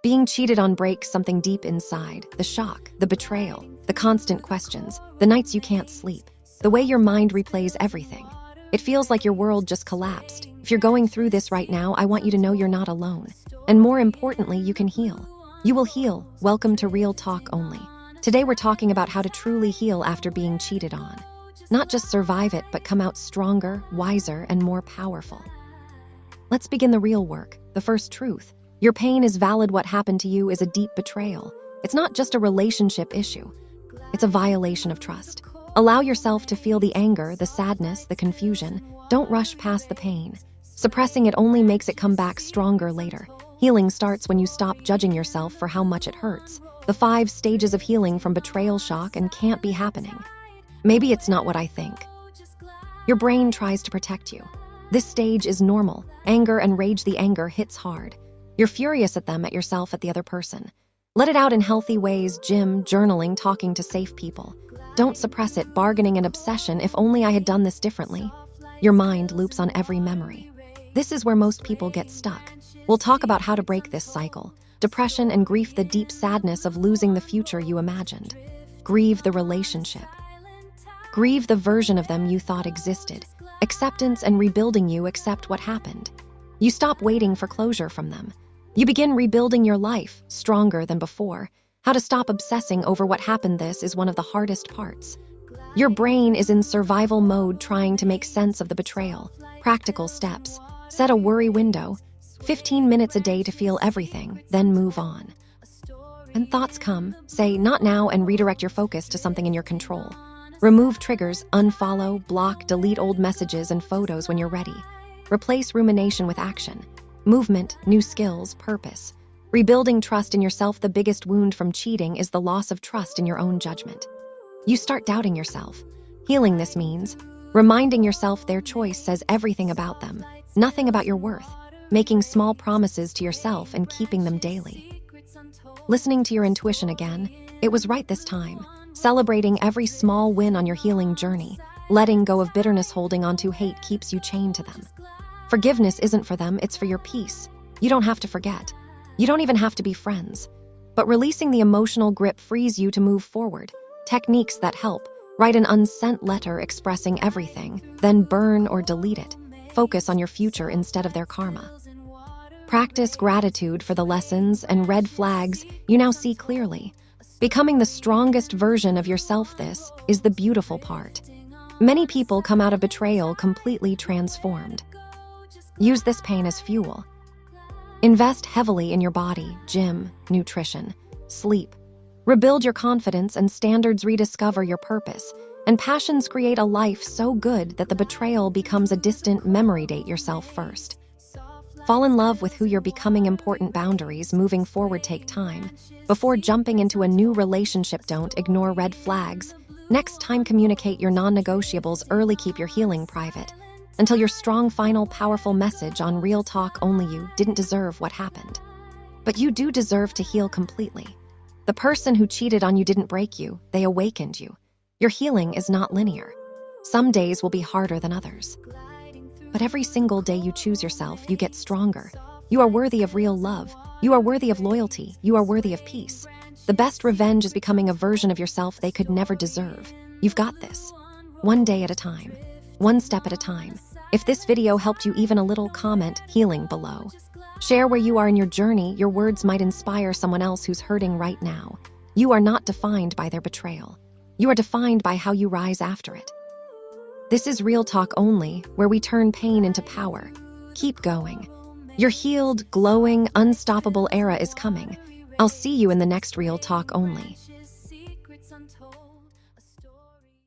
Being cheated on breaks something deep inside: the shock, the betrayal, the constant questions, the nights you can't sleep, the way your mind replays everything. It feels like your world just collapsed. If you're going through this right now, I want you to know you're not alone. And more importantly, you can heal. You will heal. Welcome to Real Talk Only. Today we're talking about how to truly heal after being cheated on. Not just survive it, but come out stronger, wiser, and more powerful. Let's begin the real work, the first truth. Your pain is valid. What happened to you is a deep betrayal. It's not just a relationship issue. It's a violation of trust. Allow yourself to feel the anger, the sadness, the confusion. Don't rush past the pain. Suppressing it only makes it come back stronger later. Healing starts when you stop judging yourself for how much it hurts. The 5 stages of healing from betrayal, shock, and can't be happening. Maybe it's not what I think. Your brain tries to protect you. This stage is normal. Anger and rage. The anger hits hard. You're furious at them, at yourself, at the other person. Let it out in healthy ways: gym, journaling, talking to safe people. Don't suppress it: bargaining and obsession. If only I had done this differently. Your mind loops on every memory. This is where most people get stuck. We'll talk about how to break this cycle. Depression and grief, the deep sadness of losing the future you imagined. Grieve the relationship. Grieve the version of them you thought existed. Acceptance and rebuilding. You accept what happened. You stop waiting for closure from them. You begin rebuilding your life, stronger than before. How to stop obsessing over what happened. This is one of the hardest parts. Your brain is in survival mode, trying to make sense of the betrayal. Practical steps. Set a worry window. 15 minutes a day to feel everything, then move on. And thoughts come, say not now, and redirect your focus to something in your control. Remove triggers, unfollow, block, delete old messages and photos when you're ready. Replace rumination with action. Movement, new skills, purpose. Rebuilding trust in yourself. The biggest wound from cheating is the loss of trust in your own judgment. You start doubting yourself. Healing this means reminding yourself their choice says everything about them, nothing about your worth. Making small promises to yourself and keeping them daily. Listening to your intuition again. It was right this time. Celebrating every small win on your healing journey. Letting go of bitterness. Holding onto hate keeps you chained to them. Forgiveness isn't for them, it's for your peace. You don't have to forget. You don't even have to be friends. But releasing the emotional grip frees you to move forward. Techniques that help. Write an unsent letter expressing everything, then burn or delete it. Focus on your future instead of their karma. Practice gratitude for the lessons and red flags you now see clearly. Becoming the strongest version of yourself. This is the beautiful part. Many people come out of betrayal completely transformed. Use this pain as fuel. Invest heavily in your body, gym, nutrition, sleep. Rebuild your confidence and standards. Rediscover your purpose and passions. Create a life so good that the betrayal becomes a distant memory. Date yourself first. Fall in love with who you're becoming. Important boundaries. Moving forward take time. Before jumping into a new relationship, don't ignore red flags. Next time, communicate your non-negotiables early. Keep your healing private. Until your strong, final, powerful message on Real Talk Only. You didn't deserve what happened. But you do deserve to heal completely. The person who cheated on you didn't break you, they awakened you. Your healing is not linear. Some days will be harder than others. But every single day you choose yourself, you get stronger. You are worthy of real love. You are worthy of loyalty. You are worthy of peace. The best revenge is becoming a version of yourself they could never deserve. You've got this. One day at a time. One step at a time. If this video helped you even a little, comment healing below. Share where you are in your journey. Your words might inspire someone else who's hurting right now. You are not defined by their betrayal. You are defined by how you rise after it. This is Real Talk Only, where we turn pain into power. Keep going. Your healed, glowing, unstoppable era is coming. I'll see you in the next Real Talk Only.